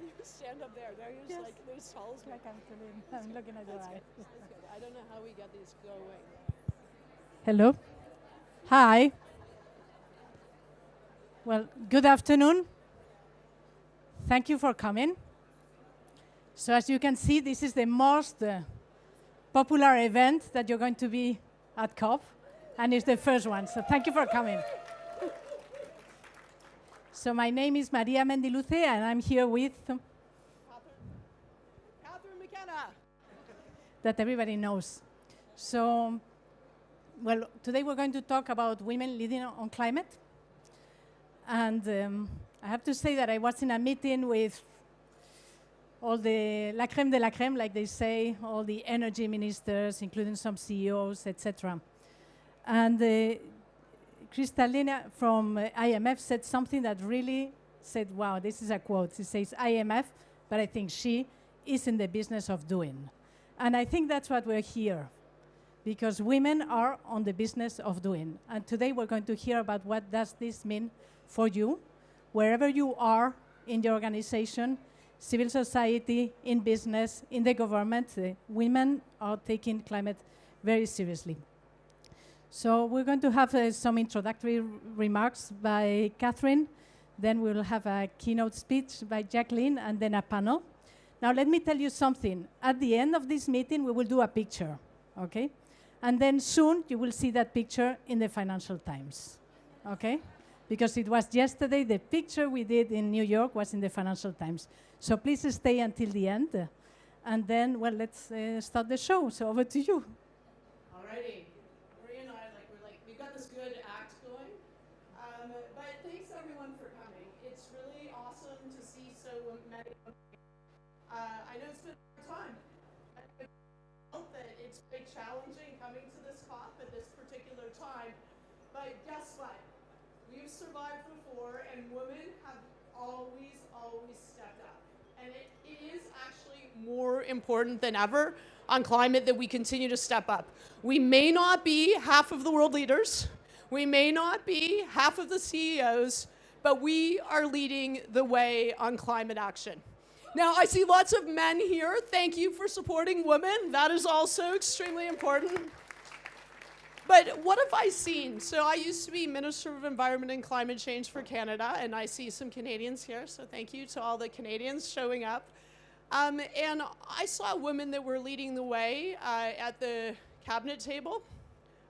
You stand up there. There you're like as tall as me. Like I'm looking at your eyes. That's good. I don't know how we get these going. Hello. Hi. Well, good afternoon. Thank you for coming. So as you can see, this is the most popular event that you're going to be at COP, and it's the first one. So thank you for coming. So my name is María Mendiluce, and I'm here with Catherine McKenna. that everybody knows. So, well, today we're going to talk about women leading on climate. And I have to say that I was in a meeting with all the la crème de la crème, like they say, all the energy ministers, including some CEOs, etc. And Kristalina from IMF said something that really said, wow, this is a quote. She says IMF, but I think she is in the business of doing. And I think that's what we're here, because women are on the business of doing. And today we're going to hear about what does this mean for you, wherever you are in your organization, civil society, in business, in the government. Women are taking climate very seriously. So we're going to have some introductory remarks by Catherine. Then we'll have a keynote speech by Jacqueline, and then a panel. Now let me tell you something. At the end of this meeting, we will do a picture, okay? And then soon you will see that picture in the Financial Times, okay? Because it was yesterday, the picture we did in New York was in the Financial Times. So please stay until the end. And then, well, let's start the show. So over to you. Alrighty. Maria and I, we've got this good act going. But thanks everyone for coming. It's really awesome to see so many. I know it's been a long time. I felt that it's very challenging coming to this COP at this particular time. But guess what? We've survived before, and women have always stepped up. And it is actually more important than ever on climate that we continue to step up. We may not be half of the world leaders. We may not be half of the CEOs, but we are leading the way on climate action. Now, I see lots of men here. Thank you for supporting women. That is also extremely important. But what have I seen? So I used to be Minister of Environment and Climate Change for Canada, and I see some Canadians here, so thank you to all the Canadians showing up. And I saw women that were leading the way at the cabinet table.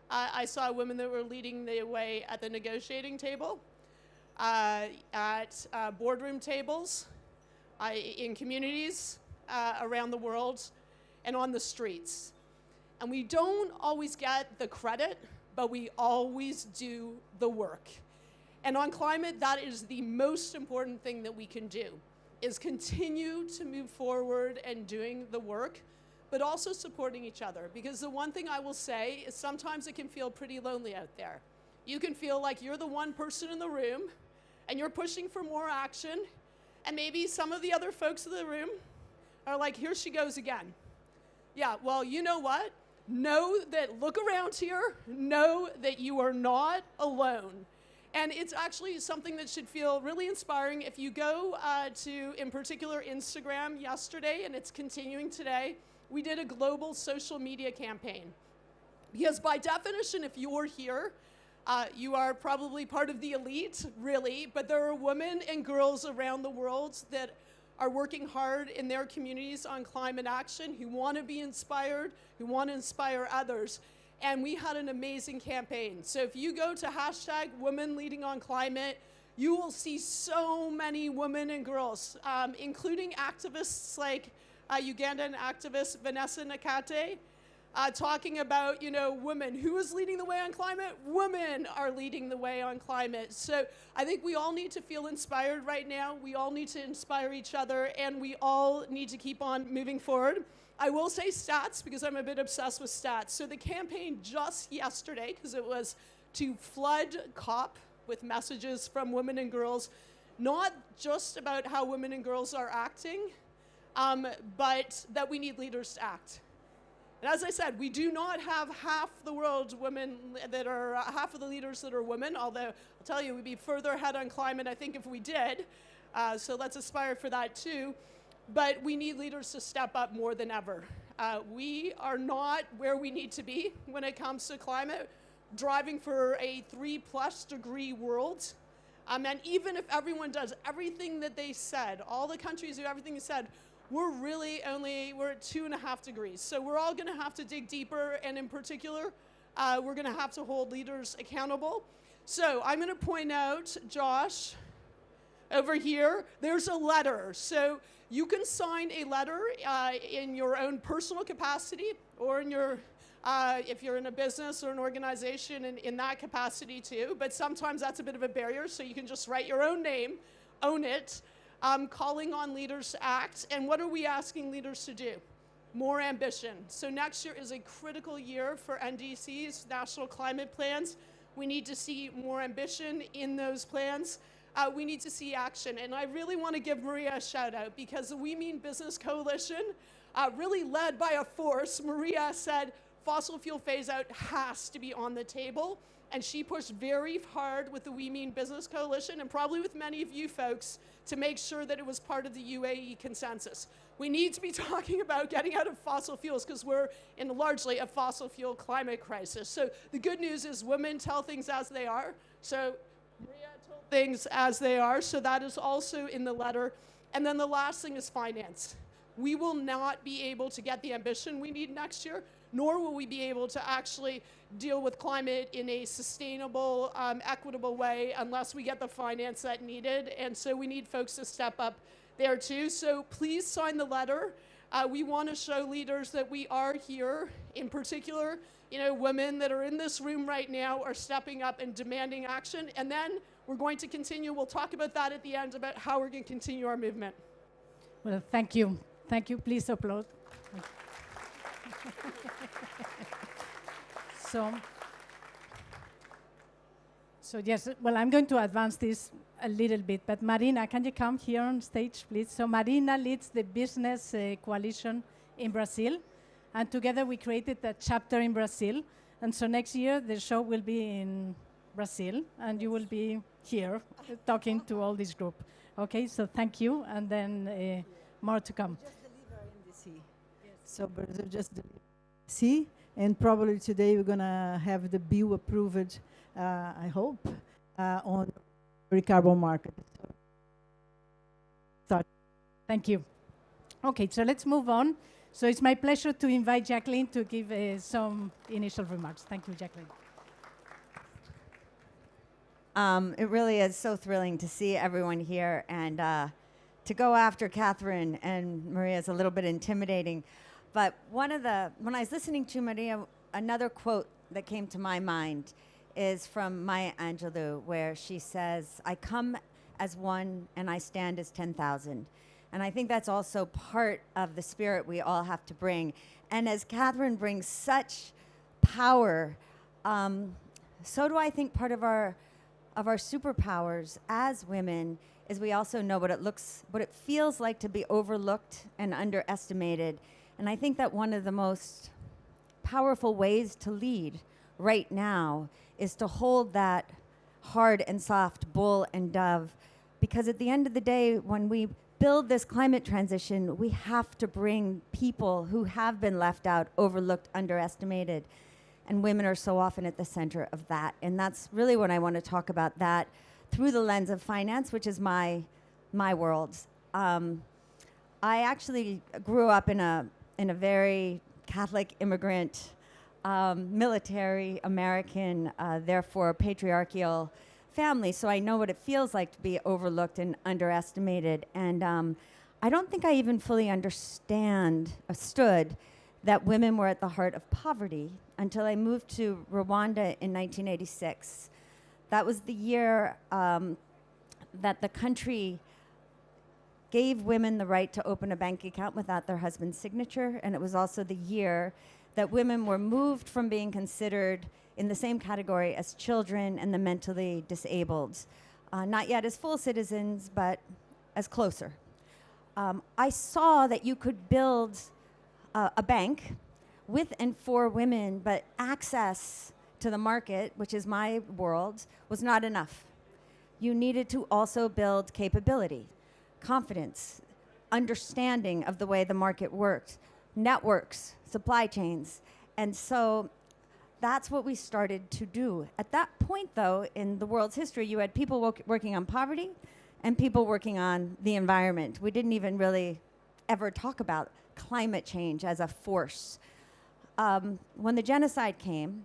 I saw women that were leading the way at the negotiating table, at boardroom tables, in communities around the world, and on the streets. And we don't always get the credit, but we always do the work. And on climate, that is the most important thing that we can do, is continue to move forward and doing the work, but also supporting each other. Because the one thing I will say is sometimes it can feel pretty lonely out there. You can feel like you're the one person in the room, and you're pushing for more action, and maybe some of the other folks in the room are like, here she goes again. Yeah, well, you know what? Know that, look around here, know that you are not alone. And it's actually something that should feel really inspiring. If you go to, in particular, Instagram yesterday, and it's continuing today, we did a global social media campaign. Because by definition, if you're here, you are probably part of the elite, really, but there are women and girls around the world that are working hard in their communities on climate action, who want to be inspired, who want to inspire others. And we had an amazing campaign. So if you go to hashtag Women Leading on Climate, you will see so many women and girls, including activists like Ugandan activist Vanessa Nakate, talking about, women. Who is leading the way on climate? Women are leading the way on climate. So I think we all need to feel inspired right now. We all need to inspire each other, and we all need to keep on moving forward. I will say stats, because I'm a bit obsessed with stats. So the campaign just yesterday, because it was to flood COP with messages from women and girls, not just about how women and girls are acting, but that we need leaders to act. And as I said, we do not have half the world's women that are, half of the leaders that are women, although I'll tell you, we'd be further ahead on climate, I think, if we did. So let's aspire for that too. But we need leaders to step up more than ever. We are not where we need to be when it comes to climate, driving for a 3+ degree world. And even if everyone does everything that they said, all the countries do everything they said, we're at 2.5 degrees. So we're all gonna have to dig deeper, and in particular, we're gonna have to hold leaders accountable. So I'm gonna point out, Josh, over here, there's a letter. So you can sign a letter in your own personal capacity, or in your, if you're in a business or an organization, in that capacity too. But sometimes that's a bit of a barrier, so you can just write your own name, own it, calling on leaders to act. And what are we asking leaders to do? More ambition. So next year is a critical year for NDC's National Climate Plans. We need to see more ambition in those plans. We need to see action. And I really want to give Maria a shout out, because the We Mean Business Coalition, really led by a force, Maria said fossil fuel phase out has to be on the table. And she pushed very hard with the We Mean Business Coalition, and probably with many of you folks, to make sure that it was part of the UAE consensus. We need to be talking about getting out of fossil fuels, because we're in largely a fossil fuel climate crisis. So the good news is women tell things as they are. So Maria told things as they are, so that is also in the letter. And then the last thing is finance. We will not be able to get the ambition we need next year, nor will we be able to actually deal with climate in a sustainable, equitable way unless we get the finance that needed. And so we need folks to step up there too. So please sign the letter. We want to show leaders that we are here. In particular, women that are in this room right now are stepping up and demanding action. And then we're going to continue. We'll talk about that at the end, about how we're going to continue our movement. Well, thank you. Thank you. Please applaud. So yes, well, I'm going to advance this a little bit, but Marina, can you come here on stage, please? So Marina leads the business coalition in Brazil, and together we created a chapter in Brazil. And so next year, the show will be in Brazil, and you will be here talking to all this group. Okay, so thank you, and then more to come. Just deliver in the sea. Yes. So Brazil just deliver sea, and probably today we're gonna have the bill approved, I hope, on the carbon market. Start. Thank you. Okay, so let's move on. So it's my pleasure to invite Jacqueline to give some initial remarks. Thank you, Jacqueline. It really is so thrilling to see everyone here, and to go after Catherine and Maria is a little bit intimidating. But when I was listening to Maria, another quote that came to my mind is from Maya Angelou, where she says, "I come as one and I stand as 10,000." And I think that's also part of the spirit we all have to bring. And as Catherine brings such power, so do I think part of our superpowers as women is we also know what it feels like to be overlooked and underestimated. And I think that one of the most powerful ways to lead right now is to hold that hard and soft bull and dove, because at the end of the day, when we build this climate transition, we have to bring people who have been left out, overlooked, underestimated. And women are so often at the center of that. And that's really what I want to talk about, that through the lens of finance, which is my world. I actually grew up in a very Catholic immigrant, military American, therefore patriarchal family. So I know what it feels like to be overlooked and underestimated. And I don't think I even fully understood that women were at the heart of poverty until I moved to Rwanda in 1986. That was the year that the country gave women the right to open a bank account without their husband's signature, and it was also the year that women were moved from being considered in the same category as children and the mentally disabled. Not yet as full citizens, but as closer. I saw that you could build a bank with and for women, but access to the market, which is my world, was not enough. You needed to also build capability. confidence, understanding of the way the market works, networks, supply chains. And so that's what we started to do. At that point, though, in the world's history, you had people working on poverty and people working on the environment. We didn't even really ever talk about climate change as a force. When the genocide came,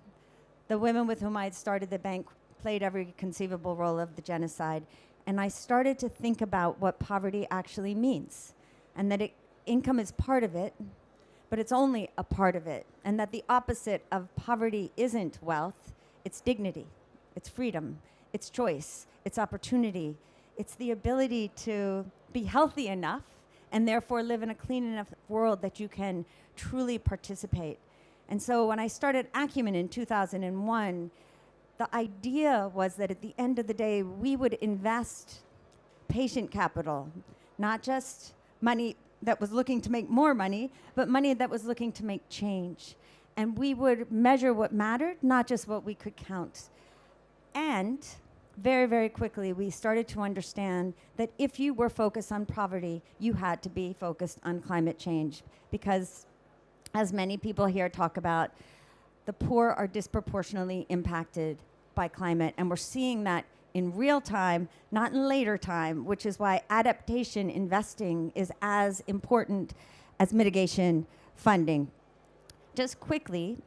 the women with whom I had started the bank played every conceivable role of the genocide. And I started to think about what poverty actually means, and that income is part of it, but it's only a part of it, and that the opposite of poverty isn't wealth, it's dignity, it's freedom, it's choice, it's opportunity, it's the ability to be healthy enough and therefore live in a clean enough world that you can truly participate. And so when I started Acumen in 2001, the idea was that at the end of the day, we would invest patient capital, not just money that was looking to make more money, but money that was looking to make change. And we would measure what mattered, not just what we could count. And very, very quickly, we started to understand that if you were focused on poverty, you had to be focused on climate change. Because as many people here talk about, the poor are disproportionately impacted by climate, and we're seeing that in real time, not in later time, which is why adaptation investing is as important as mitigation funding. Just quickly,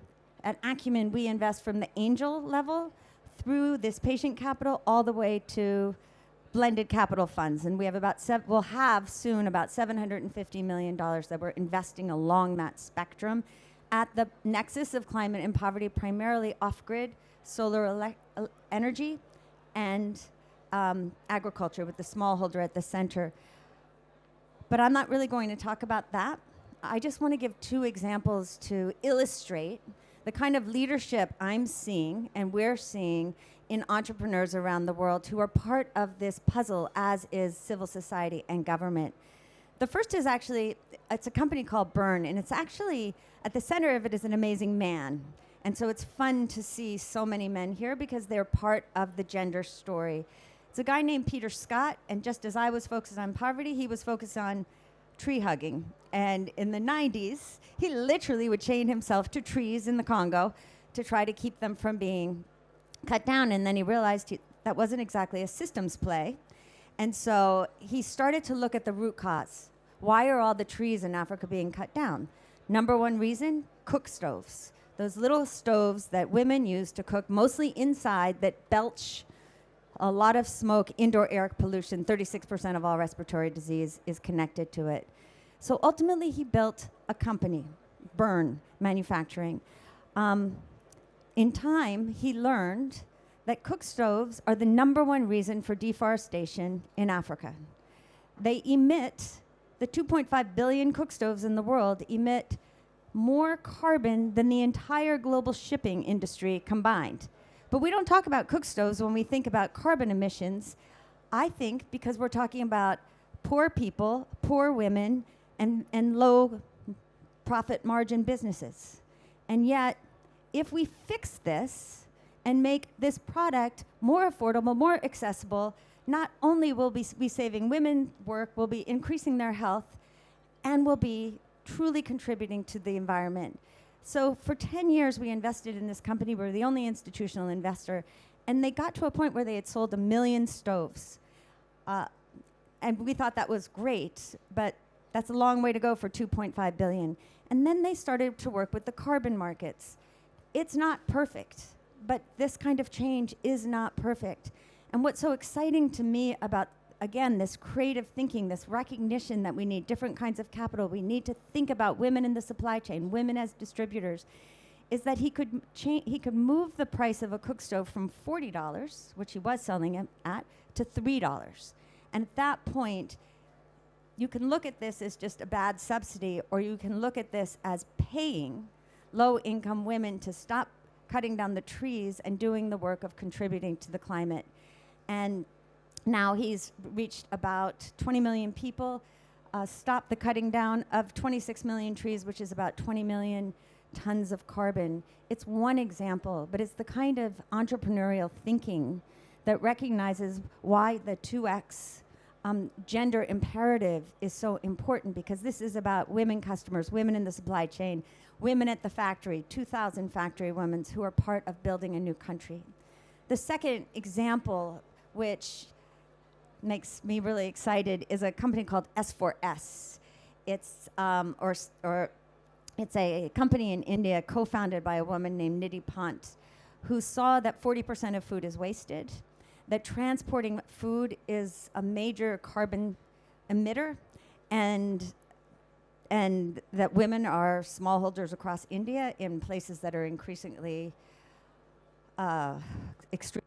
at Acumen, we invest from the angel level through this patient capital all the way to blended capital funds, and we have we'll have soon about $750 million that we're investing along that spectrum at the nexus of climate and poverty, primarily off-grid solar energy and agriculture, with the smallholder at the center. But I'm not really going to talk about that. I just want to give two examples to illustrate the kind of leadership I'm seeing and we're seeing in entrepreneurs around the world who are part of this puzzle, as is civil society and government. The first is actually, it's a company called Burn, and it's actually, at the center of it is an amazing man. And so it's fun to see so many men here because they're part of the gender story. It's a guy named Peter Scott, and just as I was focused on poverty, he was focused on tree hugging. And in the 90s, he literally would chain himself to trees in the Congo to try to keep them from being cut down. And then he realized that wasn't exactly a systems play. And so he started to look at the root cause. Why are all the trees in Africa being cut down? Number one reason, cook stoves. Those little stoves that women use to cook, mostly inside, that belch a lot of smoke, indoor air pollution. 36% of all respiratory disease is connected to it. So ultimately, he built a company, Burn Manufacturing. In time, he learned that cook stoves are the number one reason for deforestation in Africa. They emit, the 2.5 billion cook stoves in the world emit more carbon than the entire global shipping industry combined. But we don't talk about cook stoves when we think about carbon emissions. I think because we're talking about poor people, poor women, and low profit margin businesses. And yet, if we fix this and make this product more affordable, more accessible, not only will we be saving women work, we'll be increasing their health, and we'll be truly contributing to the environment. So for 10 years, we invested in this company. We were the only institutional investor. And they got to a point where they had sold 1 million stoves. And we thought that was great, but that's a long way to go for 2.5 billion. And then they started to work with the carbon markets. It's not perfect, but this kind of change is not perfect. And what's so exciting to me about, again, this creative thinking, this recognition that we need different kinds of capital, we need to think about women in the supply chain, women as distributors, is that he could move the price of a cook stove from $40, which he was selling it at, to $3. And at that point, you can look at this as just a bad subsidy, or you can look at this as paying low-income women to stop cutting down the trees and doing the work of contributing to the climate. And now he's reached about 20 million people, stopped the cutting down of 26 million trees, which is about 20 million tons of carbon. It's one example, but it's the kind of entrepreneurial thinking that recognizes why the 2x gender imperative is so important, because this is about women customers, women in the supply chain, women at the factory, 2,000 factory women who are part of building a new country. The second example, which makes me really excited, is a company called S4S. It's it's a company in India co-founded by a woman named Nidhi Pant, who saw that 40% of food is wasted, that transporting food is a major carbon emitter, and that women are smallholders across India in places that are increasingly extremely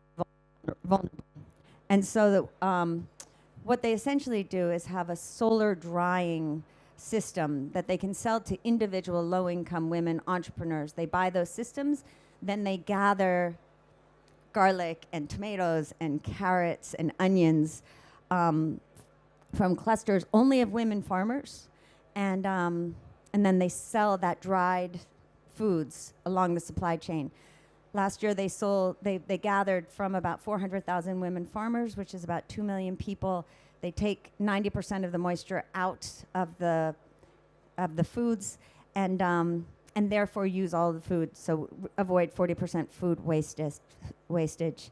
vulnerable. And so what they essentially do is have a solar drying system that they can sell to individual low-income women entrepreneurs. They buy those systems, then they gather garlic and tomatoes and carrots and onions from clusters only of women farmers, and then they sell that dried foods along the supply chain. Last year they gathered from about 400,000 women farmers, which is about 2 million people. They take 90% of the moisture out of the foods, and therefore use all the food, so avoid 40% food wastage.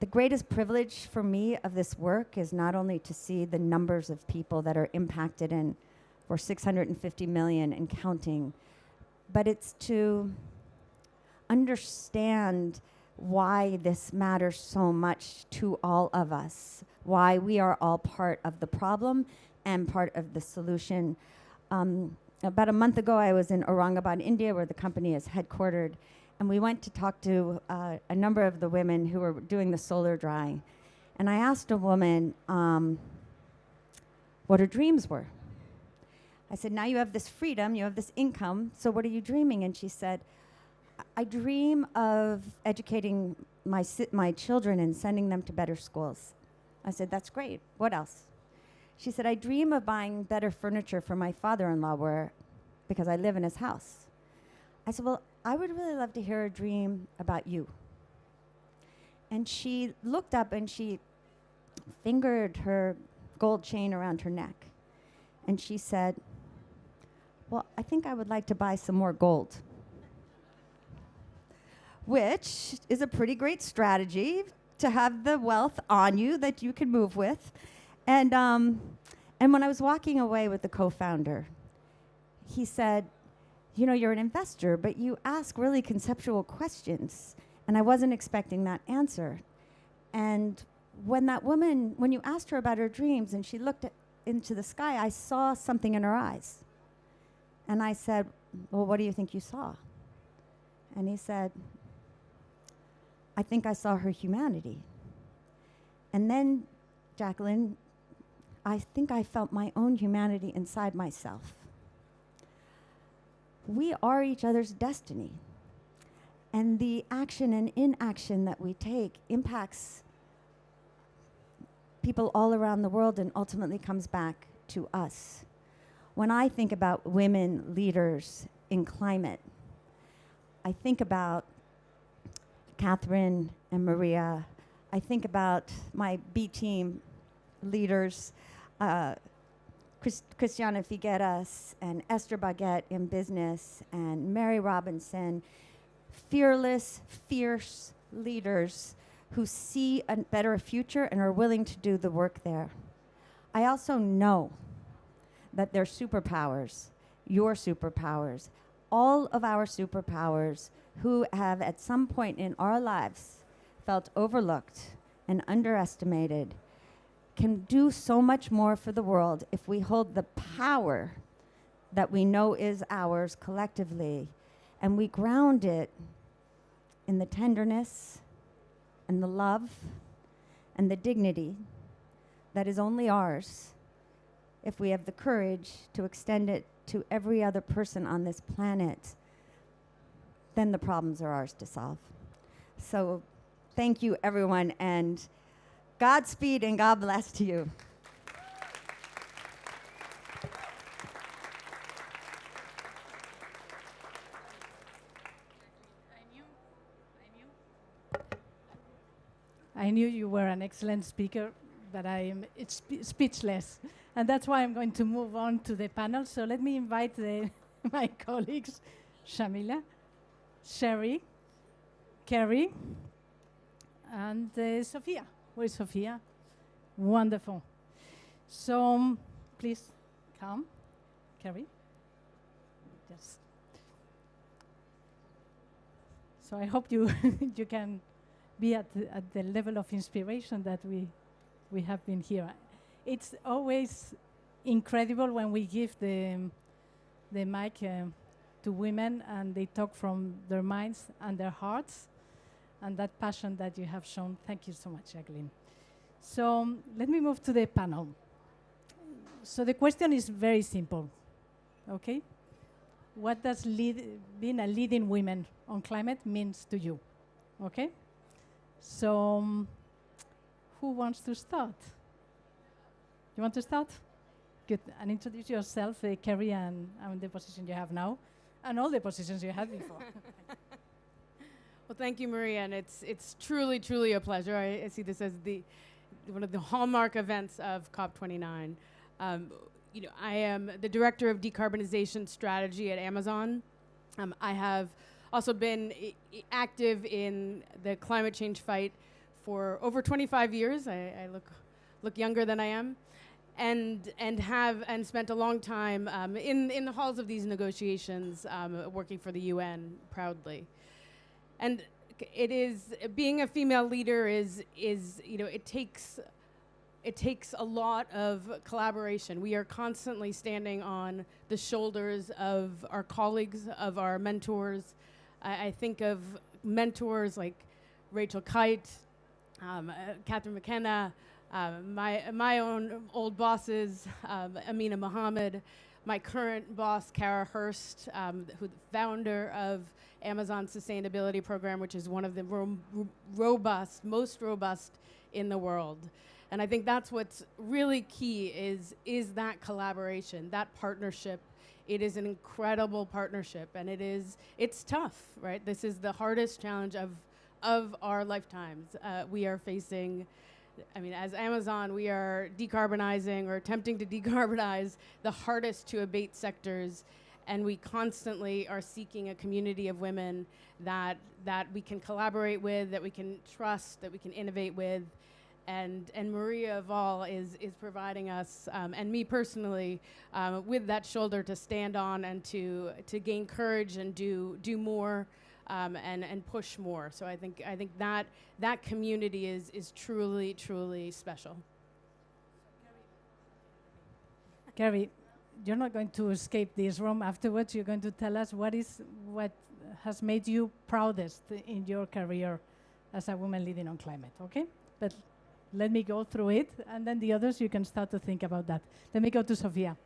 The greatest privilege for me of this work is not only to see the numbers of people that are impacted, and we're 650 million and counting, but it's to understand why this matters so much to all of us, why we are all part of the problem and part of the solution. About a month ago, I was in Aurangabad, India, where the company is headquartered, and we went to talk to a number of the women who were doing the solar drying. And I asked a woman what her dreams were. I said, now you have this freedom, you have this income, so what are you dreaming? And she said, I dream of educating my children and sending them to better schools. I said, that's great. What else? She said, I dream of buying better furniture for my father-in-law because I live in his house. I said, well, I would really love to hear a dream about you. And she looked up and she fingered her gold chain around her neck. And she said, well, I think I would like to buy some more gold. Which is a pretty great strategy to have the wealth on you that you can move with. And when I was walking away with the co-founder, he said, you know, you're an investor, but you ask really conceptual questions. And I wasn't expecting that answer. And when you asked her about her dreams and she looked into the sky, I saw something in her eyes. And I said, well, what do you think you saw? And he said, I think I saw her humanity. And then, Jacqueline, I think I felt my own humanity inside myself. We are each other's destiny. And the action and inaction that we take impacts people all around the world and ultimately comes back to us. When I think about women leaders in climate, I think about Catherine and Maria. I think about my B team leaders, Christiana Figueras and Esther Baguette in business, and Mary Robinson, fearless, fierce leaders who see a better future and are willing to do the work there. I also know that their superpowers, your superpowers, all of our superpowers who have at some point in our lives felt overlooked and underestimated can do so much more for the world if we hold the power that we know is ours collectively and we ground it in the tenderness and the love and the dignity that is only ours if we have the courage to extend it to every other person on this planet. Then the problems are ours to solve. So thank you, everyone, and Godspeed and God bless to you. I knew you were an excellent speaker, but it's speechless. And that's why I'm going to move on to the panel. So let me invite my colleagues, Shamila, Sherry, Carrie, and Sophia. Where is Sophia? Wonderful. So please come, Carrie. Yes. So I hope you you can be at the level of inspiration that we have been here. It's always incredible when we give the mic to women and they talk from their minds and their hearts and that passion that you have shown. Thank you so much, Jacqueline. So let me move to the panel. So the question is very simple, okay? What does being a leading woman on climate means to you, okay? So who wants to start? You want to start? Good. And introduce yourself, Carrie, and the position you have now, and all the positions you had before. Well, thank you, Maria, and it's truly a pleasure. I see this as one of the hallmark events of COP29. I am the director of decarbonization strategy at Amazon. I have also been active in the climate change fight for over 25 years. I look younger than I am, and spent a long time in the halls of these negotiations, working for the UN proudly. And it is being a female leader is it takes a lot of collaboration. We are constantly standing on the shoulders of our colleagues, of our mentors. I think of mentors like Rachel Kite, Catherine McKenna, my own old bosses, Amina Mohammed, my current boss, Kara Hurst, who's the founder of Amazon's sustainability program, which is one of the most robust in the world. And I think that's what's really key is that collaboration, that partnership. It is an incredible partnership, and it's tough, right? This is the hardest challenge of our lifetimes. We are facing, as Amazon, we are decarbonizing or attempting to decarbonize the hardest to abate sectors, and we constantly are seeking a community of women that we can collaborate with, that we can trust, that we can innovate with. And Maria of all is providing us, and me personally, with that shoulder to stand on and to gain courage and do more, and push more. So I think that community is truly special. Carrie, you're not going to escape this room afterwards. You're going to tell us what has made you proudest in your career as a woman leading on climate, okay? But let me go through it, and then the others, you can start to think about that. Let me go to Sophia.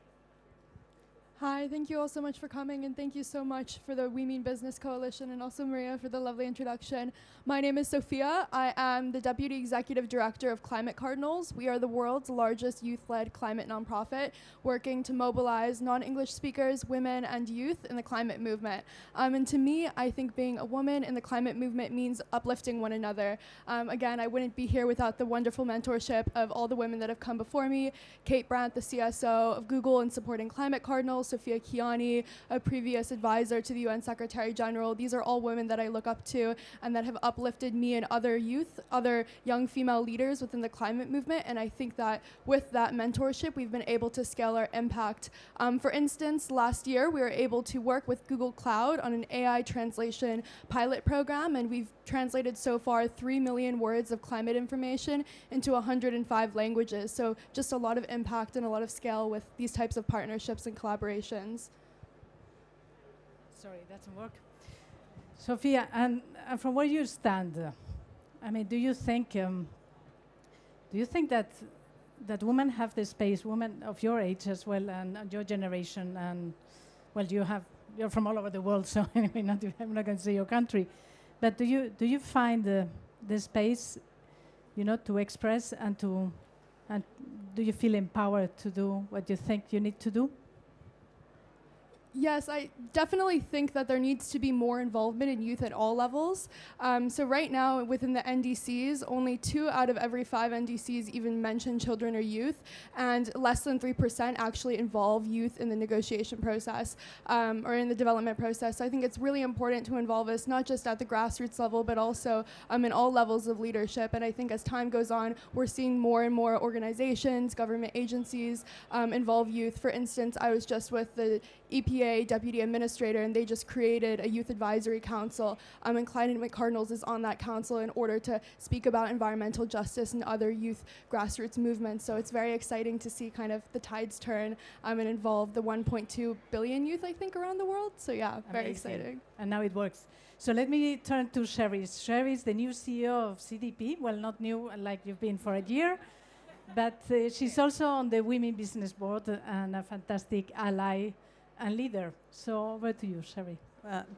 Hi, thank you all so much for coming, and thank you so much for the We Mean Business Coalition, and also Maria for the lovely introduction. My name is Sophia. I am the Deputy Executive Director of Climate Cardinals. We are the world's largest youth-led climate nonprofit, working to mobilize non-English speakers, women, and youth in the climate movement. And to me, I think being a woman in the climate movement means uplifting one another. Again, I wouldn't be here without the wonderful mentorship of all the women that have come before me, Kate Brandt, the CSO of Google and supporting Climate Cardinals, Sophia Kiani, a previous advisor to the UN Secretary General. These are all women that I look up to and that have uplifted me and other young female leaders within the climate movement. And I think that with that mentorship, we've been able to scale our impact. For instance, last year, we were able to work with Google Cloud on an AI translation pilot program, and we've translated so far 3 million words of climate information into 105 languages. So just a lot of impact and a lot of scale with these types of partnerships and collaborations. Sorry, that doesn't work. Sophia, and from where you stand, do you think that women have the space, women of your age as well, and your generation, and well, you're from all over the world, so anyway, I'm not going to say your country, but do you find the space, to express and do you feel empowered to do what you think you need to do? Yes, I definitely think that there needs to be more involvement in youth at all levels. So right now, within the NDCs, only 2 out of every 5 NDCs even mention children or youth, and less than 3% actually involve youth in the negotiation process or in the development process. So I think it's really important to involve us, not just at the grassroots level, but also in all levels of leadership. And I think as time goes on, we're seeing more and more organizations, government agencies involve youth. For instance, I was just with the EPA Deputy Administrator, and they just created a Youth Advisory Council, and Climate Cardinals is on that council in order to speak about environmental justice and other youth grassroots movements. So it's very exciting to see kind of the tides turn and involve the 1.2 billion youth, I think, around the world. So yeah, very Amazing. exciting. And now it works. So let me turn to Sherry. Sherry is the new CEO of CDP. Well, not new, like you've been for a year, but she's also on the Women Business Board and a fantastic ally and leader. So over to you, Sherry.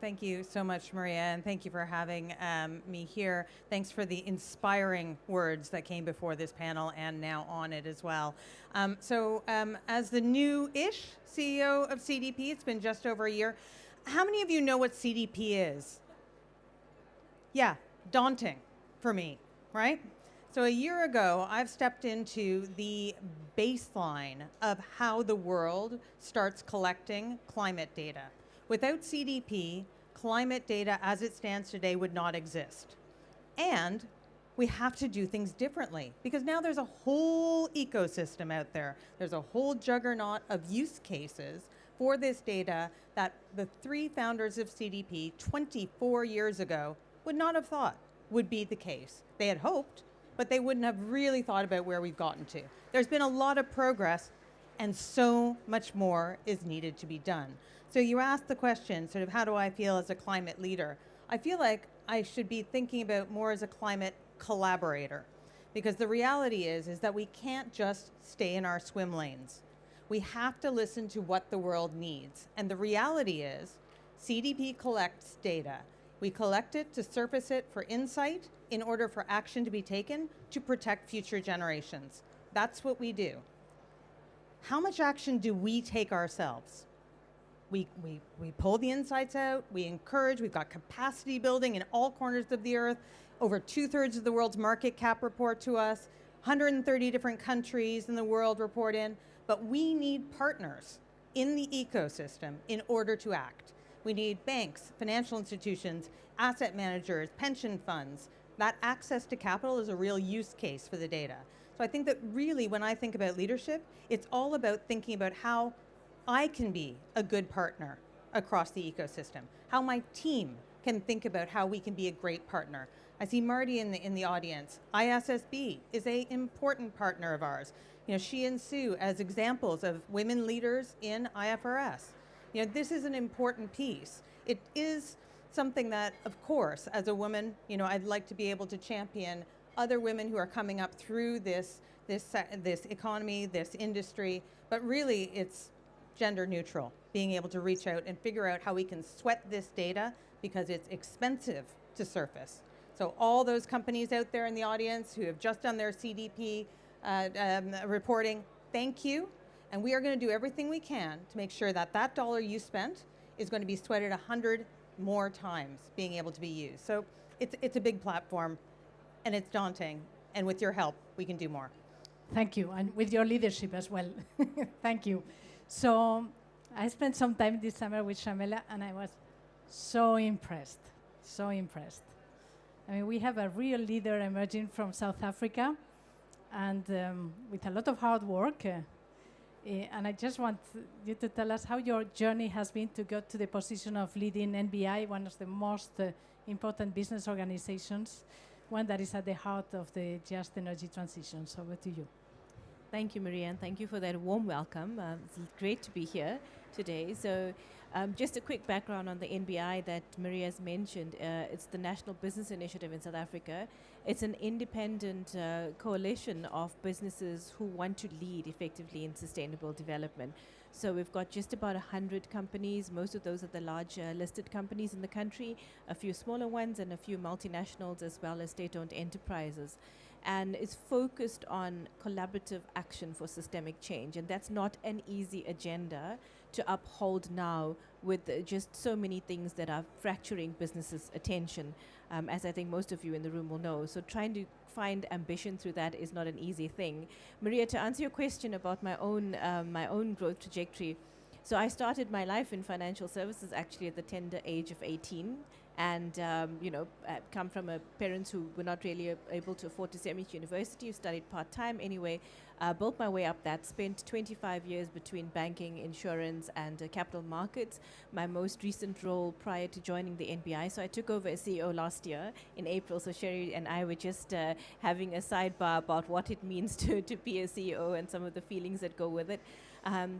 Thank you so much, Maria, and thank you for having me here. Thanks for the inspiring words that came before this panel and now on it as well. As the new-ish CEO of CDP, it's been just over a year. How many of you know what CDP is? Yeah, daunting for me, right? So a year ago, I've stepped into the baseline of how the world starts collecting climate data. Without CDP, climate data as it stands today would not exist. And we have to do things differently because now there's a whole ecosystem out there. There's a whole juggernaut of use cases for this data that the 3 founders of CDP 24 years ago would not have thought would be the case. They had hoped, but they wouldn't have really thought about where we've gotten to. There's been a lot of progress, and so much more is needed to be done. So you asked the question, sort of, how do I feel as a climate leader? I feel like I should be thinking about more as a climate collaborator, because the reality is that we can't just stay in our swim lanes. We have to listen to what the world needs. And the reality is CDP collects data. We collect it to surface it for insight in order for action to be taken to protect future generations. That's what we do. How much action do we take ourselves? We pull the insights out, we encourage, we've got capacity building in all corners of the earth. Over 2/3 of the world's market cap report to us, 130 different countries in the world report in, but we need partners in the ecosystem in order to act. We need banks, financial institutions, asset managers, pension funds. That access to capital is a real use case for the data. So I think that really when I think about leadership, it's all about thinking about how I can be a good partner across the ecosystem, how my team can think about how we can be a great partner. I see Marty in the audience. ISSB is an important partner of ours. You know, she and Sue as examples of women leaders in IFRS. You know, this is an important piece. It is something that, of course, as a woman, you know, I'd like to be able to champion other women who are coming up through this economy, this industry, but really it's gender neutral, being able to reach out and figure out how we can sweat this data because it's expensive to surface. So all those companies out there in the audience who have just done their CDP reporting, thank you. And we are going to do everything we can to make sure that that dollar you spent is going to be sweated 100 more times being able to be used. So it's a big platform and it's daunting. And with your help, we can do more. Thank you, and with your leadership as well. Thank you. So I spent some time this summer with Shamela, and I was so impressed, so impressed. I mean, we have a real leader emerging from South Africa, and with a lot of hard work. And I just want you to tell us how your journey has been to go to the position of leading NBI, one of the most important business organizations, one that is at the heart of the just energy transition. So over to you. Thank you, Maria, and thank you for that warm welcome. It's great to be here today. So just a quick background on the NBI that Maria has mentioned. It's the National Business Initiative in South Africa. It's an independent coalition of businesses who want to lead effectively in sustainable development. So we've got just about 100 companies. Most of those are the large listed companies in the country, a few smaller ones and a few multinationals as well as state-owned enterprises. and is focused on collaborative action for systemic change. And that's not an easy agenda to uphold now with just so many things that are fracturing businesses' attention, as I think most of you in the room will know. So trying to find ambition through that is not an easy thing. Maria, to answer your question about my own growth trajectory, so I started my life in financial services actually at the tender age of 18. And, come from parents who were not really able to afford to send me to university, studied part-time anyway, built my way up that, spent 25 years between banking, insurance, and capital markets. My most recent role prior to joining the NBI, so I took over as CEO last year in April, so Sherry and I were just having a sidebar about what it means to be a CEO and some of the feelings that go with it.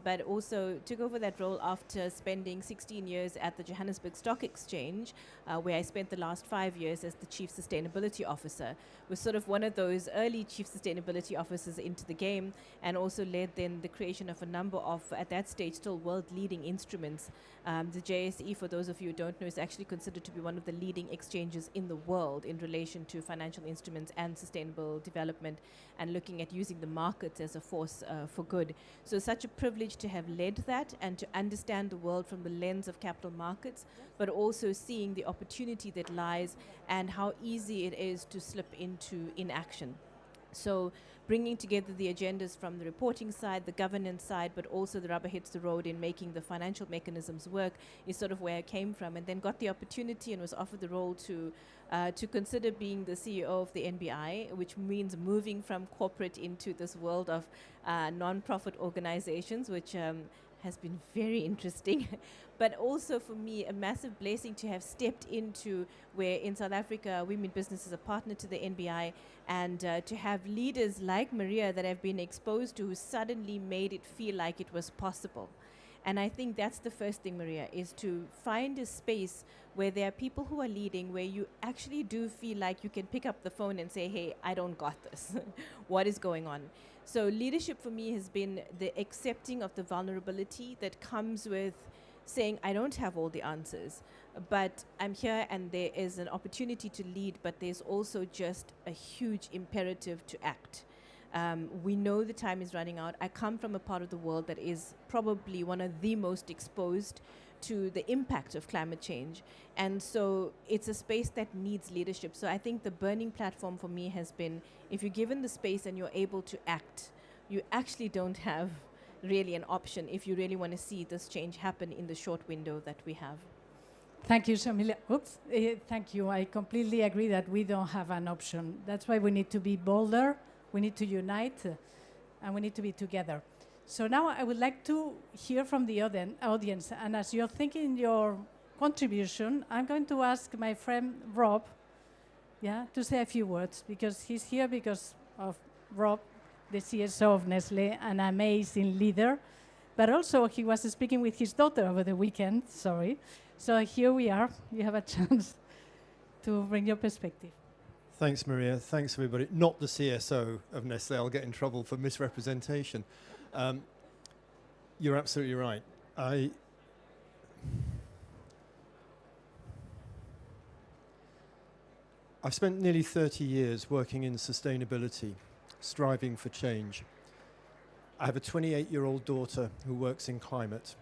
But also took over that role after spending 16 years at the Johannesburg Stock Exchange, where I spent the last 5 years as the Chief Sustainability Officer. Was sort of one of those early Chief Sustainability Officers into the game, and also led then the creation of a number of, at that stage, still world-leading instruments. The JSE, for those of you who don't know, is actually considered to be one of the leading exchanges in the world in relation to financial instruments and sustainable development, and looking at using the markets as a force for good. So such a privilege to have led that and to understand the world from the lens of capital markets, but also seeing the opportunity that lies and how easy it is to slip into inaction. So bringing together the agendas from the reporting side, the governance side, but also the rubber hits the road in making the financial mechanisms work is sort of where I came from, and then got the opportunity and was offered the role to consider being the CEO of the NBI, which means moving from corporate into this world of non-profit organizations, which has been very interesting. But also for me, a massive blessing to have stepped into where in South Africa, women business is a partner to the NBI, and to have leaders like Maria that have been exposed to who suddenly made it feel like it was possible. And I think that's the first thing, Maria, is to find a space where there are people who are leading, where you actually do feel like you can pick up the phone and say, hey, I don't got this. What is going on? So leadership for me has been the accepting of the vulnerability that comes with saying, I don't have all the answers, but I'm here and there is an opportunity to lead, but there's also just a huge imperative to act. We know the time is running out. I come from a part of the world that is probably one of the most exposed to the impact of climate change. And so it's a space that needs leadership. So I think the burning platform for me has been, if you're given the space and you're able to act, you actually don't have really an option if you really want to see this change happen in the short window that we have. Thank you, Shamilia. Thank you. I completely agree that we don't have an option. That's why we need to be bolder, we need to unite, and we need to be together. So now I would like to hear from the audience. And as you're thinking your contribution, I'm going to ask my friend Rob, to say a few words, because he's here because of Rob, the CSO of Nestlé, an amazing leader. But also he was speaking with his daughter over the weekend, sorry. So here we are. You have a chance to bring your perspective. Thanks, Maria. Thanks, everybody. Not the CSO of Nestlé. I'll get in trouble for misrepresentation. You're absolutely right. I've spent nearly 30 years working in sustainability, striving for change. I have a 28-year-old daughter who works in climate.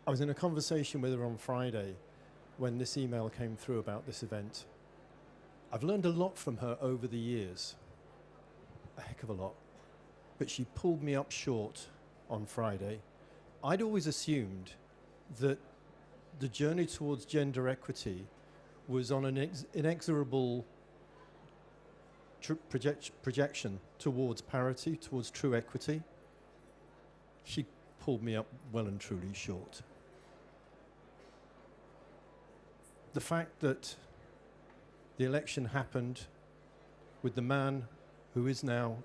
I was in a conversation with her on Friday when this email came through about this event. I've learned a lot from her over the years, a heck of a lot, but she pulled me up short on Friday. I'd always assumed that the journey towards gender equity was on an inexorable projection towards parity, towards true equity. She pulled me up well and truly short. The fact that the election happened with the man who is now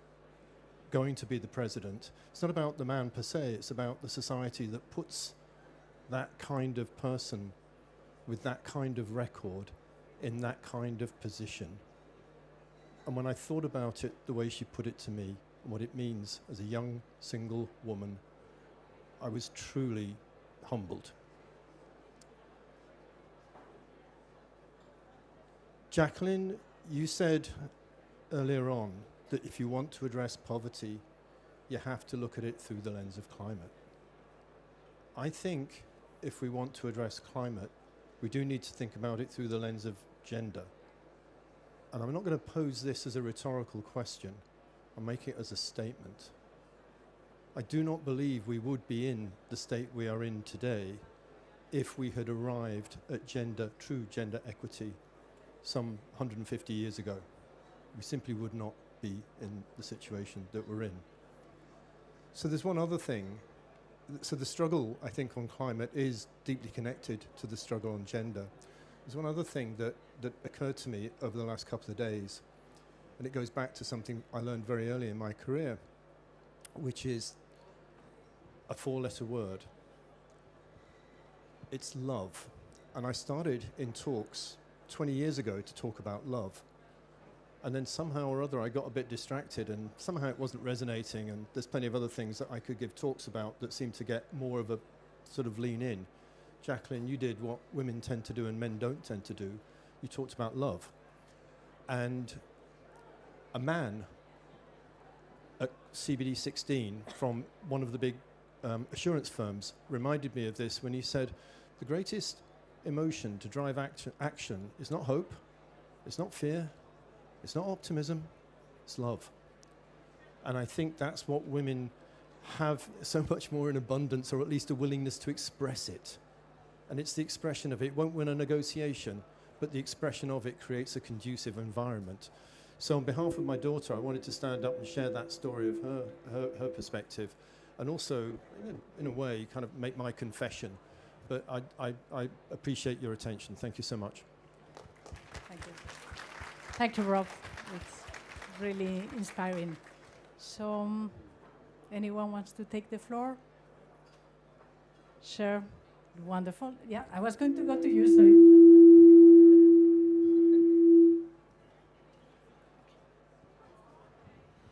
going to be the president, it's not about the man per se, it's about the society that puts that kind of person with that kind of record in that kind of position. And when I thought about it, the way she put it to me, and what it means as a young single woman, I was truly humbled. Jacqueline, you said earlier on that if you want to address poverty, you have to look at it through the lens of climate. I think if we want to address climate, we do need to think about it through the lens of gender. And I'm not going to pose this as a rhetorical question. I'll make it as a statement. I do not believe we would be in the state we are in today if we had arrived at true gender equity some 150 years ago. We simply would not be in the situation that we're in. So there's one other thing. So the struggle, I think, on climate is deeply connected to the struggle on gender. There's one other thing that occurred to me over the last couple of days, and it goes back to something I learned very early in my career, which is a 4-letter word. It's love. And I started in talks 20 years ago to talk about love. And then somehow or other I got a bit distracted and somehow it wasn't resonating, and there's plenty of other things that I could give talks about that seem to get more of a sort of lean in. Jacqueline, you did what women tend to do and men don't tend to do. You talked about love. And a man at CBD 16 from one of the big assurance firms reminded me of this when he said, the greatest emotion to drive action is not hope, it's not fear, it's not optimism, it's love. And I think that's what women have so much more in abundance, or at least a willingness to express it. And it's the expression of it. It won't win a negotiation, but the expression of it creates a conducive environment. So on behalf of my daughter, I wanted to stand up and share that story of her perspective, and also, in a way, kind of make my confession. But I appreciate your attention. Thank you so much. Thank you. Thank you, Rob. It's really inspiring. So, anyone wants to take the floor? Sure. Wonderful. Yeah, I was going to go to you, sorry.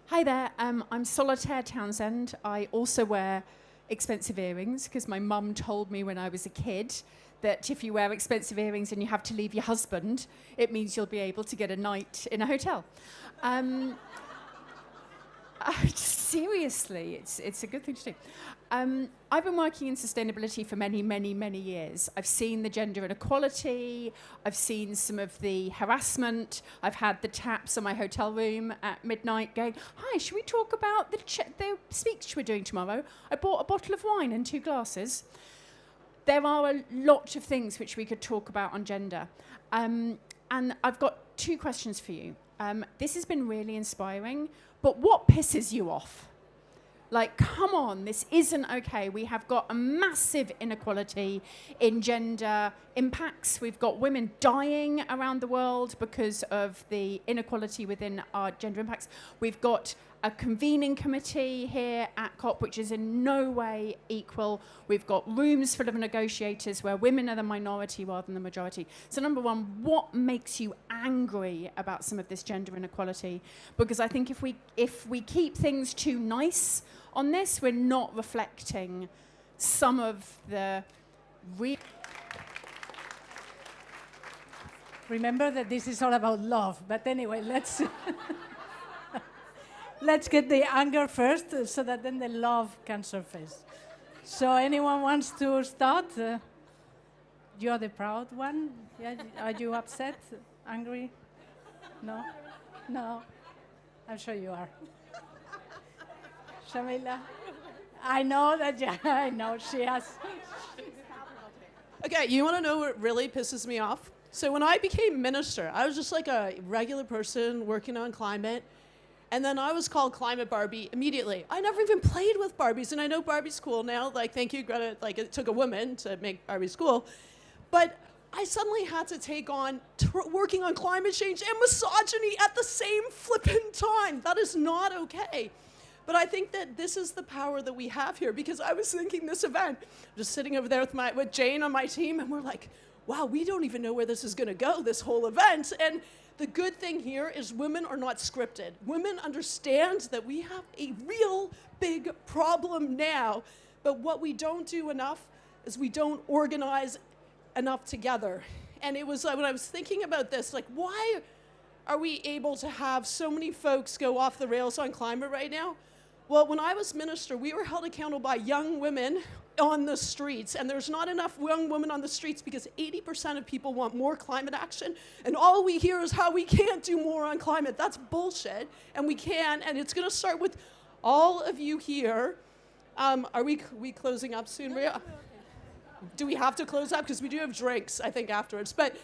Hi there, I'm Solitaire Townsend. I also wear expensive earrings because my mum told me when I was a kid that if you wear expensive earrings and you have to leave your husband, it means you'll be able to get a night in a hotel. Seriously, it's a good thing to do. I've been working in sustainability for many, many, many years. I've seen the gender inequality. I've seen some of the harassment. I've had the taps on my hotel room at midnight going, hi, should we talk about the speech we're doing tomorrow? I bought a bottle of wine and 2 glasses. There are a lot of things which we could talk about on gender. And I've got 2 questions for you. This has been really inspiring, but what pisses you off? Like, come on, this isn't okay. We have got a massive inequality in gender impacts. We've got women dying around the world because of the inequality within our gender impacts. We've got a convening committee here at COP, which is in no way equal. We've got rooms full of negotiators where women are the minority rather than the majority. So number one, what makes you angry about some of this gender inequality? Because I think if we keep things too nice on this, we're not reflecting some of the real... Remember that this is all about love, but anyway, let's let's get the anger first so that then the love can surface. So anyone wants to start? You're the proud one? Yeah? Are you upset? Angry? No? No? I'm sure you are. Shamila? I know that, yeah, I know she has. Okay, you want to know what really pisses me off? So when I became minister, I was just like a regular person working on climate. And then I was called Climate Barbie immediately. I never even played with Barbies, and I know Barbie's cool now. Like, thank you, Greta. Like, it took a woman to make Barbies cool. But I suddenly had to take on working on climate change and misogyny at the same flippin' time. That is not okay. But I think that this is the power that we have here, because I was thinking this event, just sitting over there with Jane on my team, and we're like, wow, we don't even know where this is gonna go, this whole event. And the good thing here is women are not scripted. Women understand that we have a real big problem now, but what we don't do enough is we don't organize enough together. And it was when I was thinking about this, like, why are we able to have so many folks go off the rails on climate right now? Well, when I was minister, we were held accountable by young women on the streets, and there's not enough young women on the streets because 80% of people want more climate action, and all we hear is how we can't do more on climate. That's bullshit, and we can, and it's gonna start with all of you here. Are we closing up soon, Maria? Do we have to close up? Because we do have drinks, I think, afterwards. But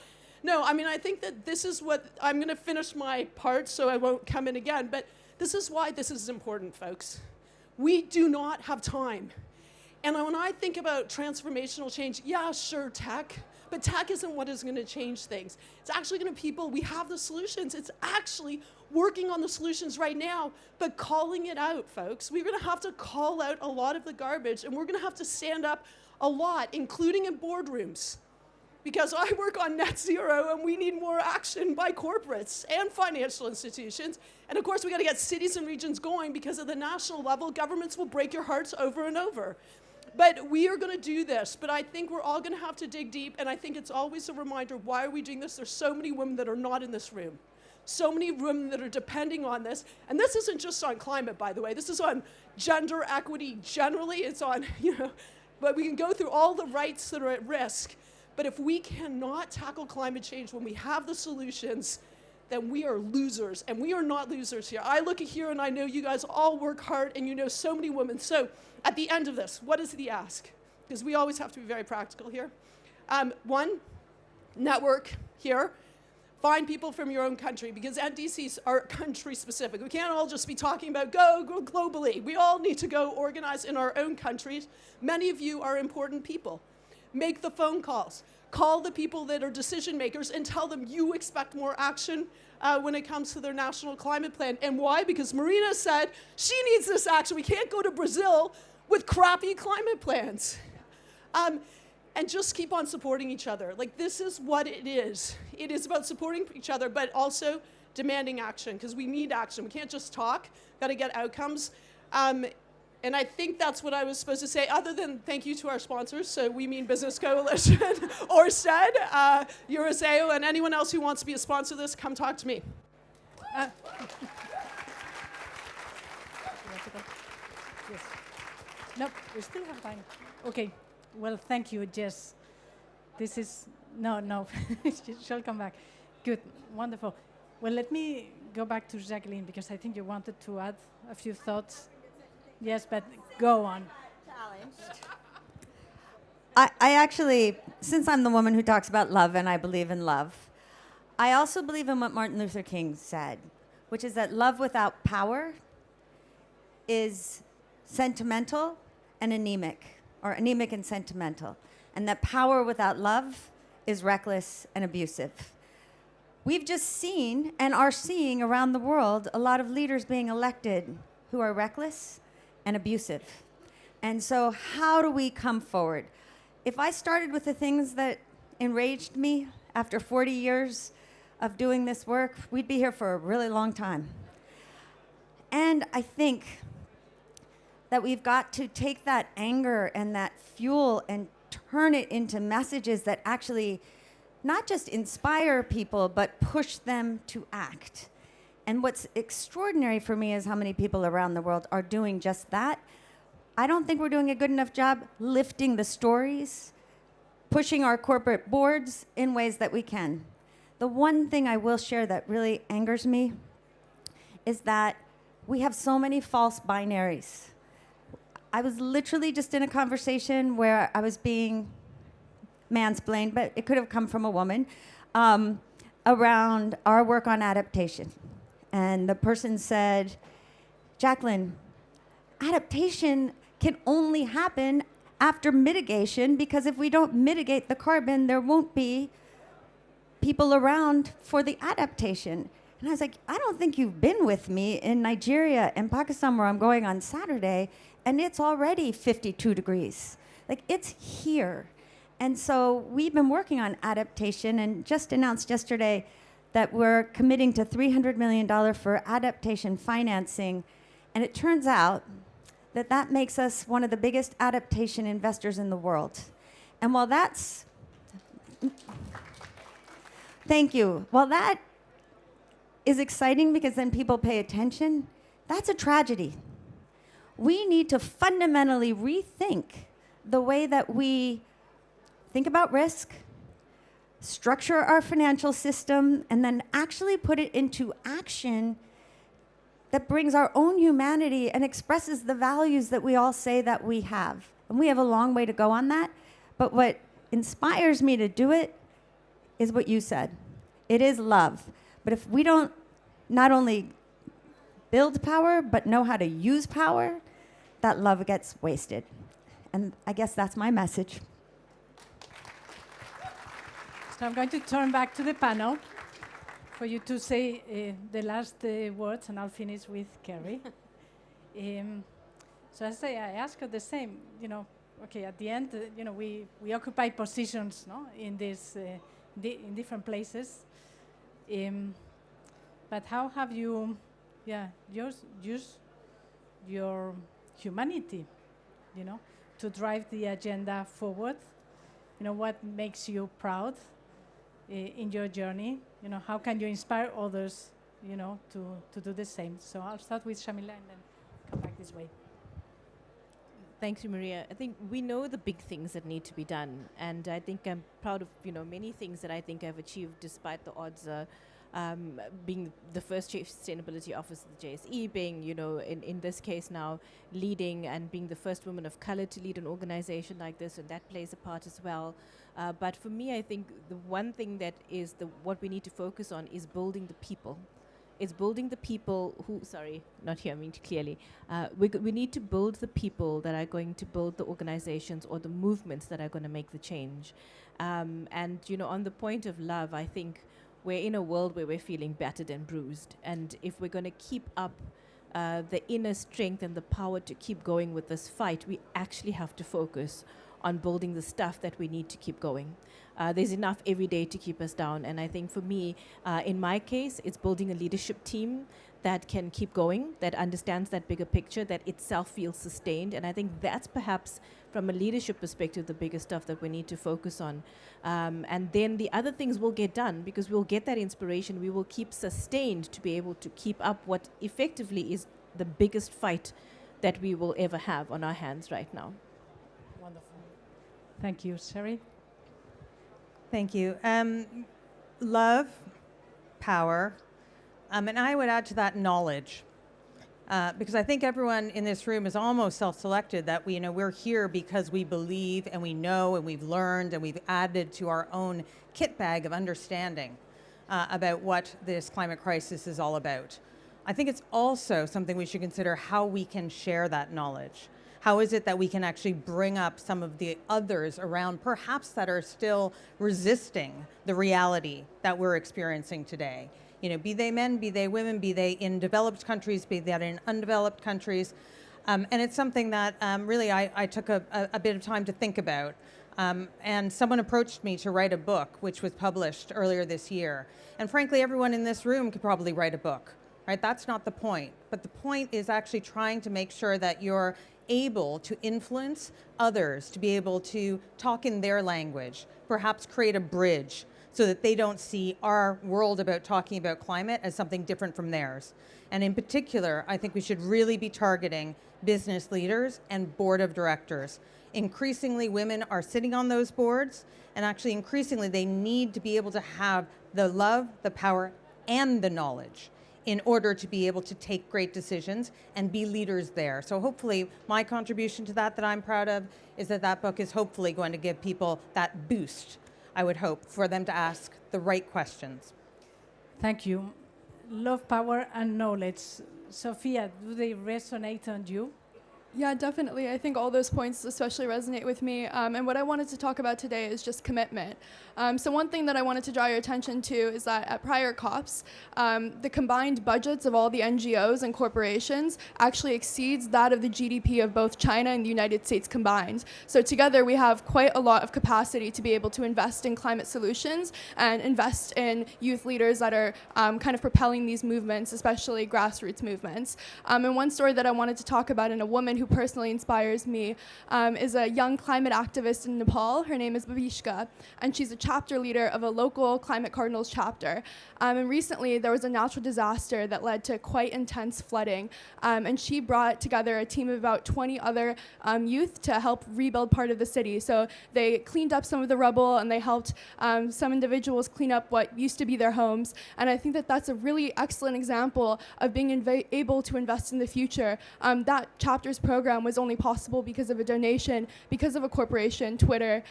no, I mean, I think that this is what, I'm going to finish my part so I won't come in again. But this is why this is important, folks. We do not have time. And when I think about transformational change, yeah, sure, tech. But tech isn't what is going to change things. It's actually going to people, we have the solutions. It's actually working on the solutions right now, but calling it out, folks. We're going to have to call out a lot of the garbage, and we're going to have to stand up a lot, including in boardrooms. Because I work on net zero, and we need more action by corporates and financial institutions. And of course, we got to get cities and regions going, because at the national level, governments will break your hearts over and over. But we are going to do this, but I think we're all going to have to dig deep, and I think it's always a reminder, why are we doing this? There's so many women that are not in this room. So many women that are depending on this. And this isn't just on climate, by the way. This is on gender equity generally. It's on, but we can go through all the rights that are at risk. But if we cannot tackle climate change when we have the solutions, then we are losers. And we are not losers here. I look at here and I know you guys all work hard, and you know so many women. So at the end of this, what is the ask? Because we always have to be very practical here. One, network here. Find people from your own country, because NDCs are country specific. We can't all just be talking about go globally. We all need to go organize in our own countries. Many of you are important people. Make the phone calls. Call the people that are decision makers and tell them you expect more action when it comes to their national climate plan. And why? Because Marina said she needs this action. We can't go to Brazil with crappy climate plans. And just keep on supporting each other. Like, this is what it is. It is about supporting each other, but also demanding action, because we need action. We can't just talk, got to get outcomes. And I think that's what I was supposed to say, other than thank you to our sponsors, so We Mean Business Coalition, Orsted, Euroseo, and anyone else who wants to be a sponsor of this, come talk to me. Yes. Nope, we still have time. Okay. Well, thank you, Jess. This is, no, she'll come back. Good, wonderful. Well, let me go back to Jacqueline, because I think you wanted to add a few thoughts. Yes, but go on. I actually, since I'm the woman who talks about love and I believe in love, I also believe in what Martin Luther King said, which is that love without power is sentimental and anemic, or anemic and sentimental, and that power without love is reckless and abusive. We've just seen and are seeing around the world a lot of leaders being elected who are reckless and abusive. And so how do we come forward? If I started with the things that enraged me after 40 years of doing this work, we'd be here for a really long time. And I think that we've got to take that anger and that fuel and turn it into messages that actually not just inspire people, but push them to act. And what's extraordinary for me is how many people around the world are doing just that. I don't think we're doing a good enough job lifting the stories, pushing our corporate boards in ways that we can. The one thing I will share that really angers me is that we have so many false binaries. I was literally just in a conversation where I was being mansplained, but it could have come from a woman, around our work on adaptation. And the person said, Jacqueline, adaptation can only happen after mitigation, because if we don't mitigate the carbon, there won't be people around for the adaptation. And I was like, I don't think you've been with me in Nigeria and Pakistan, where I'm going on Saturday, and it's already 52 degrees. Like, it's here. And so we've been working on adaptation, and just announced yesterday that we're committing to $300 million for adaptation financing. And it turns out that that makes us one of the biggest adaptation investors in the world. And while that's, thank you. While that is exciting because then people pay attention, that's a tragedy. We need to fundamentally rethink the way that we think about risk, structure our financial system, and then actually put it into action that brings our own humanity and expresses the values that we all say that we have. And we have a long way to go on that. But what inspires me to do it is what you said. It is love. But if we don't not only build power, but know how to use power, that love gets wasted. And I guess that's my message. So I'm going to turn back to the panel for you to say the last words, and I'll finish with Carrie. So I ask her the same, okay, at the end, we occupy positions, no, in this, in different places. But how have you, used your humanity, to drive the agenda forward? What makes you proud in your journey? How can you inspire others, to do the same? So I'll start with Shamila and then come back this way. Thanks, Maria. I think we know the big things that need to be done, and I think I'm proud of many things that I think I've achieved despite the odds. Being the first Chief Sustainability Officer of the JSE, being in this case now leading and being the first woman of color to lead an organization like this, and that plays a part as well. But for me, I think the one thing that is what we need to focus on is building the people. It's building the people who, sorry, not hear me clearly. We need to build the people that are going to build the organizations or the movements that are going to make the change. And, on the point of love, I think we're in a world where we're feeling battered and bruised. And if we're going to keep up the inner strength and the power to keep going with this fight, we actually have to focus on building the stuff that we need to keep going. There's enough every day to keep us down. And I think for me, in my case, it's building a leadership team that can keep going, that understands that bigger picture, that itself feels sustained. And I think that's perhaps, from a leadership perspective, the biggest stuff that we need to focus on. And then the other things will get done because we'll get that inspiration. We will keep sustained to be able to keep up what effectively is the biggest fight that we will ever have on our hands right now. Wonderful. Thank you. Sherry? Thank you. Love, power, and I would add to that knowledge, because I think everyone in this room is almost self-selected that we're here because we believe and we know and we've learned and we've added to our own kit bag of understanding about what this climate crisis is all about. I think it's also something we should consider how we can share that knowledge. How is it that we can actually bring up some of the others around, perhaps that are still resisting the reality that we're experiencing today? Be they men, be they women, be they in developed countries, be they in undeveloped countries. And it's something that really I took a bit of time to think about. And someone approached me to write a book, which was published earlier this year. And frankly, everyone in this room could probably write a book, right? That's not the point. But the point is actually trying to make sure that you're able to influence others, to be able to talk in their language, perhaps create a bridge so that they don't see our world about talking about climate as something different from theirs. And in particular, I think we should really be targeting business leaders and board of directors. Increasingly, women are sitting on those boards, and actually increasingly they need to be able to have the love, the power, and the knowledge in order to be able to take great decisions and be leaders there. So hopefully my contribution to that I'm proud of is that book is hopefully going to give people that boost, I would hope, for them to ask the right questions. Thank you. Love, power, and knowledge. Sophia, do they resonate on you? Yeah, definitely. I think all those points especially resonate with me. And what I wanted to talk about today is just commitment. So one thing that I wanted to draw your attention to is that at prior COPs, the combined budgets of all the NGOs and corporations actually exceeds that of the GDP of both China and the United States combined. So together we have quite a lot of capacity to be able to invest in climate solutions and invest in youth leaders that are kind of propelling these movements, especially grassroots movements. And one story that I wanted to talk about, and a woman who personally inspires me is a young climate activist in Nepal. Her name is Bhavishka, and she's a chapter leader of a local Climate Cardinals chapter. And recently, there was a natural disaster that led to quite intense flooding, and she brought together a team of about 20 other youth to help rebuild part of the city. So they cleaned up some of the rubble, and they helped some individuals clean up what used to be their homes. And I think that that's a really excellent example of being able to invest in the future. That chapter's program was only possible because of a donation, because of a corporation, Twitter.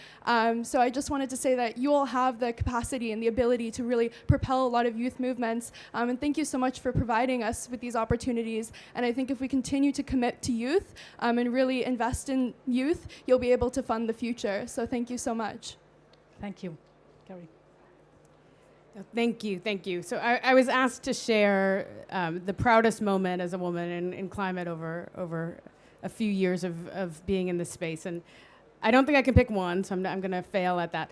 So I just wanted to say that you all have the capacity and the ability to really propel a lot of youth movements. And thank you so much for providing us with these opportunities. And I think if we continue to commit to youth and really invest in youth, you'll be able to fund the future. So thank you so much. Thank you, Carrie. Thank you, thank you. So I was asked to share the proudest moment as a woman in climate over a few years of being in this space. And I don't think I can pick one, so I'm going to fail at that.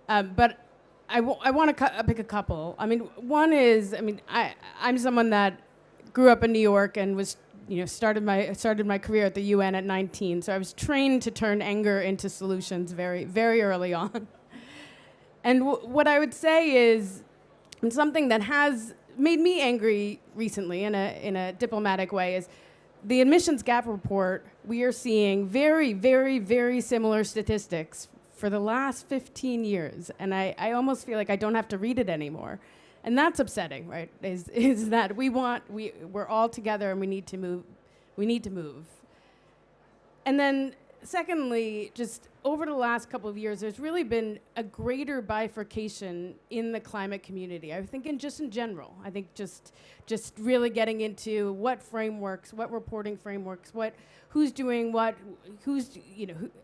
But I want to pick a couple. I mean, one is, I'm someone that grew up in New York and was, started my career at the UN at 19. So I was trained to turn anger into solutions very, very early on. And what I would say is, and something that has made me angry recently in a diplomatic way, is the emissions gap report. We are seeing very, very, very similar statistics for the last 15 years. And I almost feel like I don't have to read it anymore. And that's upsetting, right? Is that we're all together and we need to move. We need to move. And then secondly, just over the last couple of years, there's really been a greater bifurcation in the climate community. I think in general. I think just really getting into what frameworks, what reporting frameworks, who's doing what,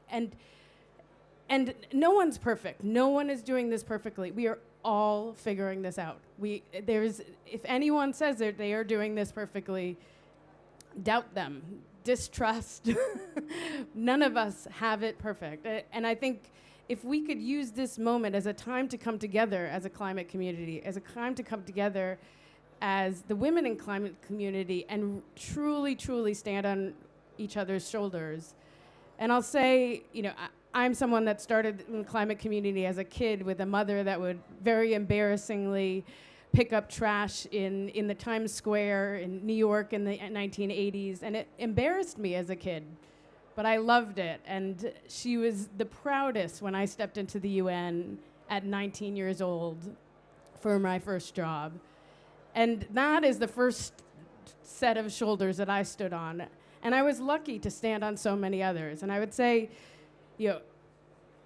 and no one's perfect. No one is doing this perfectly. We are all figuring this out. If anyone says that they are doing this perfectly, doubt them. Distrust. None of us have it perfect. And I think if we could use this moment as a time to come together as a climate community, as a time to come together as the women in climate community and truly, truly stand on each other's shoulders. And I'll say, I'm someone that started in the climate community as a kid with a mother that would very embarrassingly pick up trash in the Times Square in New York in the 1980s, and it embarrassed me as a kid, but I loved it. And she was the proudest when I stepped into the UN at 19 years old for my first job. And that is the first set of shoulders that I stood on. And I was lucky to stand on so many others. And I would say,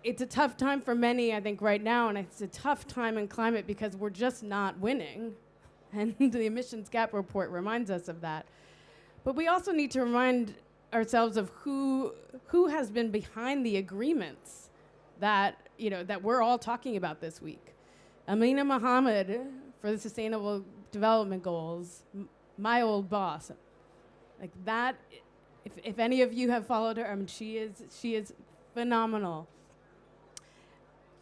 it's a tough time for many, I think, right now, and it's a tough time in climate because we're just not winning. And the emissions gap report reminds us of that. But we also need to remind ourselves of who has been behind the agreements that we're all talking about this week. Amina Mohammed for the Sustainable Development Goals, my old boss. Like that, if any of you have followed her, she is phenomenal.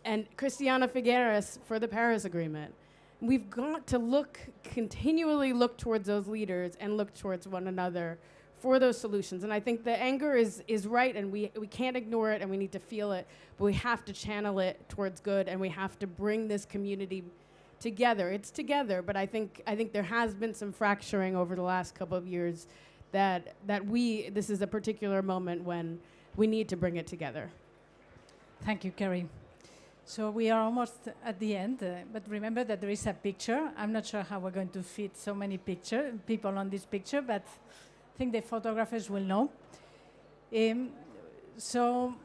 And Christiana Figueres for the Paris Agreement. We've got to continually look towards those leaders and look towards one another for those solutions. And I think the anger is right, and we can't ignore it, and we need to feel it, but we have to channel it towards good, and we have to bring this community together. It's together, but I think there has been some fracturing over the last couple of years that this is a particular moment when we need to bring it together. Thank you, Carrie. So we are almost at the end, but remember that there is a picture. I'm not sure how we're going to fit so many people on this picture, but I think the photographers will know. So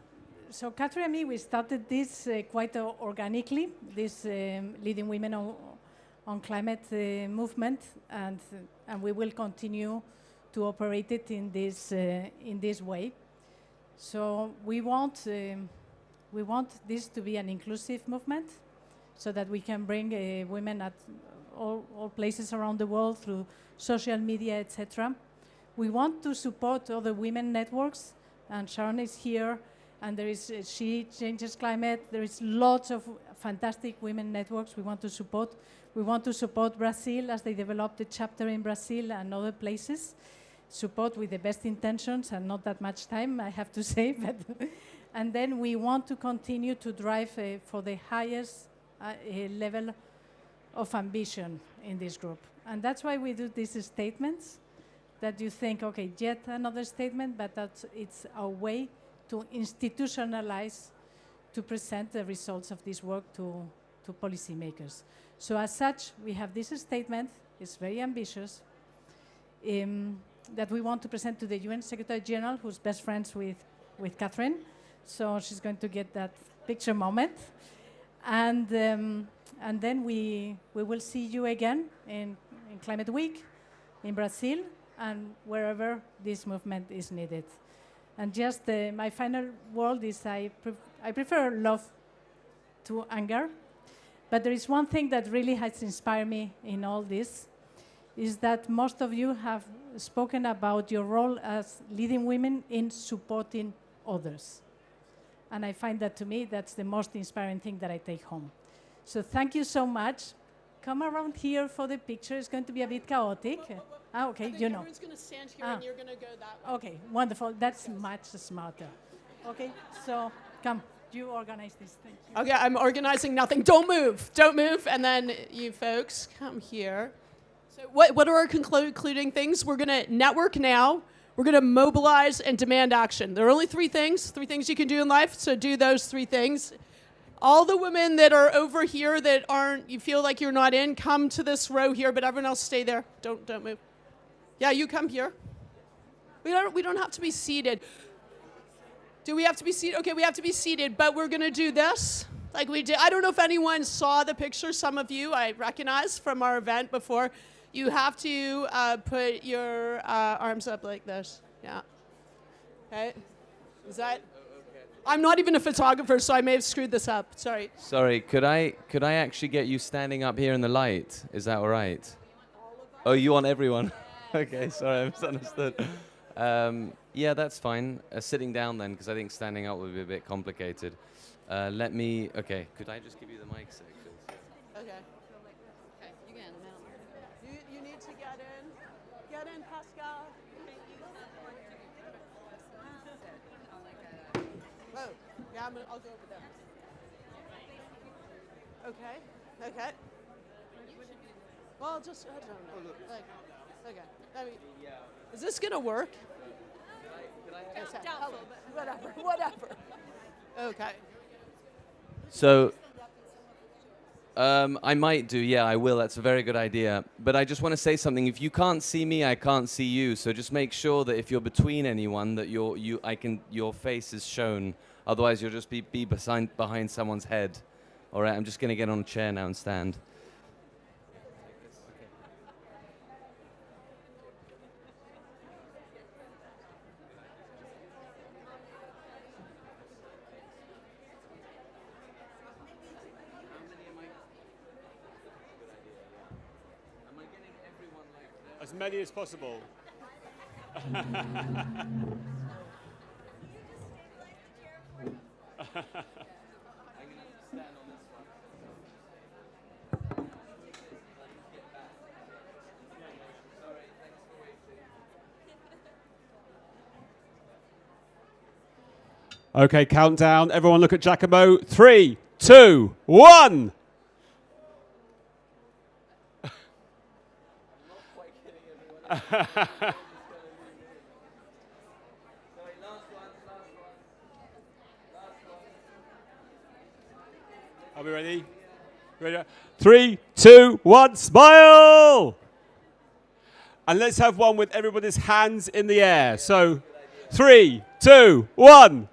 Catherine and me, we started this quite organically, this Leading Women on Climate movement, and we will continue to operate it in this way. So we want this to be an inclusive movement so that we can bring women at all places around the world through social media, etc. We want to support other women networks, and Sharon is here, and there is She Changes Climate. There is lots of fantastic women networks we want to support. We want to support Brazil as they develop the chapter in Brazil and other places. support with the best intentions and not that much time, I have to say. But and then we want to continue to drive for the highest level of ambition in this group. And that's why we do these statements that you think, okay, yet another statement, but it's a way to institutionalize, to present the results of this work to policymakers. So as such, we have this statement. It's very ambitious, that we want to present to the UN Secretary General, who's best friends with Catherine. So she's going to get that picture moment. And then we will see you again in Climate Week, in Brazil, and wherever this movement is needed. And just my final word is I prefer love to anger. But there is one thing that really has inspired me in all this, is that most of you have spoken about your role as leading women in supporting others. And I find that, to me, that's the most inspiring thing that I take home. So thank you so much. Come around here for the picture. It's going to be a bit chaotic. Okay, you know. Everyone's going to stand here and you're going to go that way. Okay, wonderful. That's much smarter. Okay, so come. You organize this. Thank you. Okay, I'm organizing nothing. Don't move. Don't move. And then you folks come here. So what are our concluding things? We're going to network now. We're going to mobilize and demand action. There are only three things you can do in life. So do those three things. All the women that are over here that you feel like you're not in, come to this row here, but everyone else stay there. Don't move. Yeah, you come here. We don't have to be seated. Do we have to be seated? Okay, we have to be seated, but we're going to do this like we did. I don't know if anyone saw the picture. Some of you I recognize from our event before. You have to put your arms up like this. Yeah. Okay. Is that? I'm not even a photographer, so I may have screwed this up. Sorry. Sorry, could I actually get you standing up here in the light? Is that all right? Oh, you want everyone? Okay, sorry, I misunderstood. Yeah, that's fine. Sitting down then, because I think standing up would be a bit complicated. Okay, could I just give you the mic, sec? Okay. Okay, you get in. You need to get in. Get in, Pascal. Whoa. Yeah, I'll go over there. Okay. Okay. Well, just, I don't know. Like, okay. I mean, is this going to work? Whatever. Okay. So, I might do, yeah, I will. That's a very good idea. But I just want to say something. If you can't see me, I can't see you. So just make sure that if you're between anyone, that your face is shown. Otherwise, you'll just be behind someone's head. All right, I'm just going to get on a chair now and stand. As many as possible. Okay, countdown. Everyone look at Giacomo. 3, 2, 1. Are we ready? Ready? 3, 2, 1, smile! And let's have one with everybody's hands in the air. So, 3, 2, 1.